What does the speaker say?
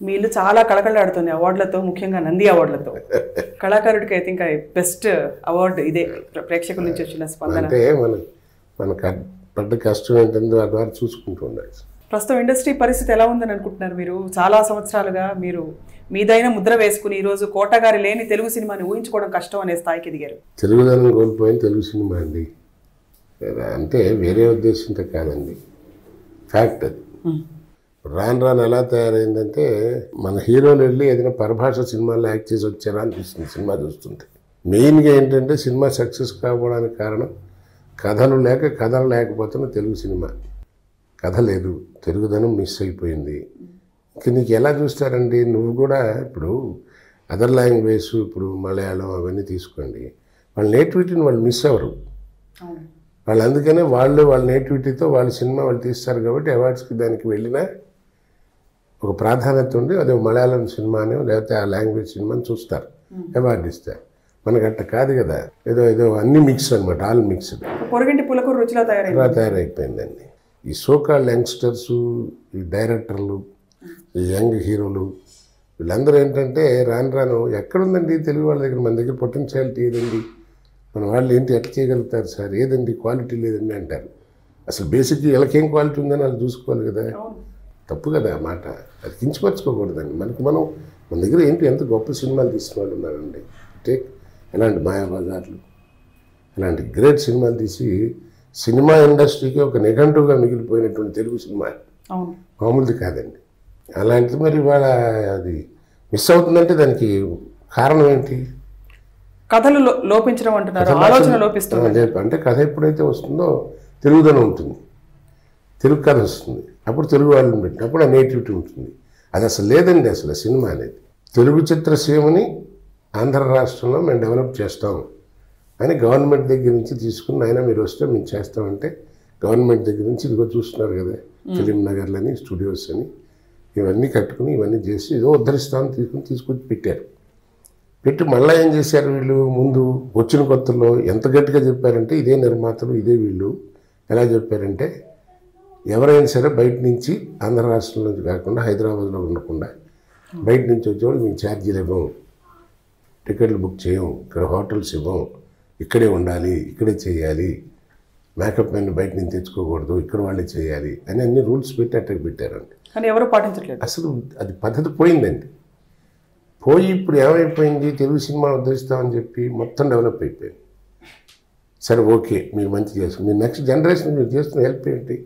మీ ఇల్లు చాలా కళకళలాడుతుంది అవార్డులతో, ముఖ్యంగా నంది అవార్డులతో. కళాకారుడికి ఐ థింక్ బెస్ట్ అవార్డు ఇదే, ప్రేక్షకుల నుంచి వచ్చిన స్పందన. అంటే మన పడ్డ కష్టం ఏంటంటే ఆ ద్వారా చూసుకుంటూ ఉండాలి. ప్రస్తుతం ఇండస్ట్రీ పరిస్థితి ఎలా ఉందని అనుకుంటున్నారు మీరు? చాలా సంవత్సరాలుగా మీరు మీదైన ముద్ర వేసుకుని ఈరోజు కోటగారి లేని తెలుగు సినిమాని ఊహించుకోవడం కష్టం అనే స్థాయికి ఎదిగారు. తెలుగుదనం కోల్పోయిన తెలుగు సినిమా అండి, అంటే వేరే ఉద్దేశంతో కాదండి, ఫ్యాక్ట్ అది. రాను రాను ఎలా తయారైందంటే మన హీరోలు వెళ్ళి ఏదైనా పరభాష సినిమాల్లో యాక్ట్ చేసి వచ్చారా అనిపిస్తుంది సినిమా చూస్తుంటే. మెయిన్గా ఏంటంటే సినిమా సక్సెస్ కావడానికి కారణం కథలు లేకపోతున్న తెలుగు సినిమా. కథ లేదు, తెలుగుదనం మిస్ అయిపోయింది. ఇంక నీకు ఎలా చూస్తారండి? నువ్వు కూడా ఇప్పుడు అదర్ లాంగ్వేజ్, ఇప్పుడు మలయాళం అవన్నీ తీసుకోండి, వాళ్ళ నేటివిటీని వాళ్ళు మిస్ అవ్వరు. వాళ్ళు అందుకనే వాళ్ళ నేటివిటీతో వాళ్ళ సినిమా వాళ్ళు తీస్తారు కాబట్టి అవార్డ్స్కి దానికి వెళ్ళినా ఒక ప్రాధాన్యత ఉండి అదే మలయాళం సినిమానో లేకపోతే ఆ లాంగ్వేజ్ సినిమాని చూస్తారు, అవార్డు ఇస్తారు. మనకు అట్ట కాదు కదా, ఏదో అన్ని మిక్స్ అనమాట, ఆల్ మిక్స్డ్. పొరగంటి పులకూర రుచిలా తయారైపోయిందండి. ఈ సోకాల్డ్ యంగ్స్టర్స్, ఈ డైరెక్టర్లు, ఈ యంగ్ హీరోలు, వీళ్ళందరూ ఏంటంటే రాను ఎక్కడుందండి తెలుగు వాళ్ళ దగ్గర, మన దగ్గర పొటెన్షియాలిటీ ఏదండి, మన వాళ్ళు ఏంటి ఎట్లా చేయగలుగుతారు సార్, ఏదండి క్వాలిటీ లేదండి అంటారు. అసలు బేసిక్గా వీళ్ళకేం క్వాలిటీ ఉందని వాళ్ళు చూసుకోవాలి కదా. తప్పు కదా ఆ మాట, అది కించపరచుకోకూడదండి. మన దగ్గర ఏంటి ఎంత గొప్ప సినిమాలు తీసిన వాళ్ళు ఉన్నారండి. టేక్ ఎలాంటి మాయాబజార్లు, అలాంటి గ్రేట్ సినిమాలు తీసి సినిమా ఇండస్ట్రీకి ఒక నిఘంటువుగా మిగిలిపోయినటువంటి తెలుగు సినిమా మామూలుది కాదండి. అలాంటిది మరి ఇవాళ అది మిస్ అవుతుందంటే దానికి కారణం ఏంటి? కథలు లోపించడం అంటున్నారు, ఆలోచన లోపిస్తుంది. అంటే కథ ఎప్పుడైతే వస్తుందో తెలుగుదనం ఉంటుంది, తెలుగు కథ వస్తుంది, అప్పుడు తెలుగు వాళ్ళని పెట్టినప్పుడు ఆ నేటివిటీ ఉంటుంది. అది అసలు లేదండి. అసలు సినిమా అనేది తెలుగు చిత్రసీమని ఆంధ్ర రాష్ట్రంలో మేము డెవలప్ చేస్తాం అని గవర్నమెంట్ దగ్గర నుంచి తీసుకుని, అయినా మీరు వస్తే మేము చేస్తామంటే గవర్నమెంట్ దగ్గర నుంచి ఇదిగో చూస్తున్నారు కదా, ఫిలిం నగర్లని, స్టూడియోస్ అని ఇవన్నీ కట్టుకుని ఇవన్నీ చేసి ఏదో ఉద్ధరిస్తామని తీసుకొచ్చి పెట్టారు. పెట్టి మళ్ళీ ఏం చేశారు వీళ్ళు, ముందు వచ్చిన కొత్తలో ఎంత గట్టిగా చెప్పారంటే ఇదే నిర్మాతలు ఇదే వీళ్ళు ఎలా చెప్పారంటే, ఎవరైనా సరే బయట నుంచి ఆంధ్ర రాష్ట్రంలో కాకుండా హైదరాబాద్లో ఉండకుండా బయట నుంచి వచ్చేవాళ్ళు మేము ఛార్జీలు ఇవ్వం, టికెట్లు బుక్ చేయం, ఇక్కడ హోటల్స్ ఇవ్వం, ఇక్కడే ఉండాలి, ఇక్కడే చేయాలి, మేకప్ మెన్ బయట నుంచి తెచ్చుకోకూడదు, ఇక్కడ వాళ్ళే చేయాలి అని అన్ని రూల్స్ పెట్టి అట్టకి పెట్టారండి. కానీ ఎవరు పాటించట్లేదు. అసలు అది పద్ధతి పోయిందండి. పోయి ఇప్పుడు ఏమైపోయింది, తెలుగు సినిమా ఉద్ధరిస్తామని చెప్పి మొత్తం డెవలప్ అయిపోయింది. సరే ఓకే, మీరు మంచి చేస్తుంది, మీరు నెక్స్ట్ జనరేషన్ మీరు చేస్తున్న హెల్ప్ ఏంటి?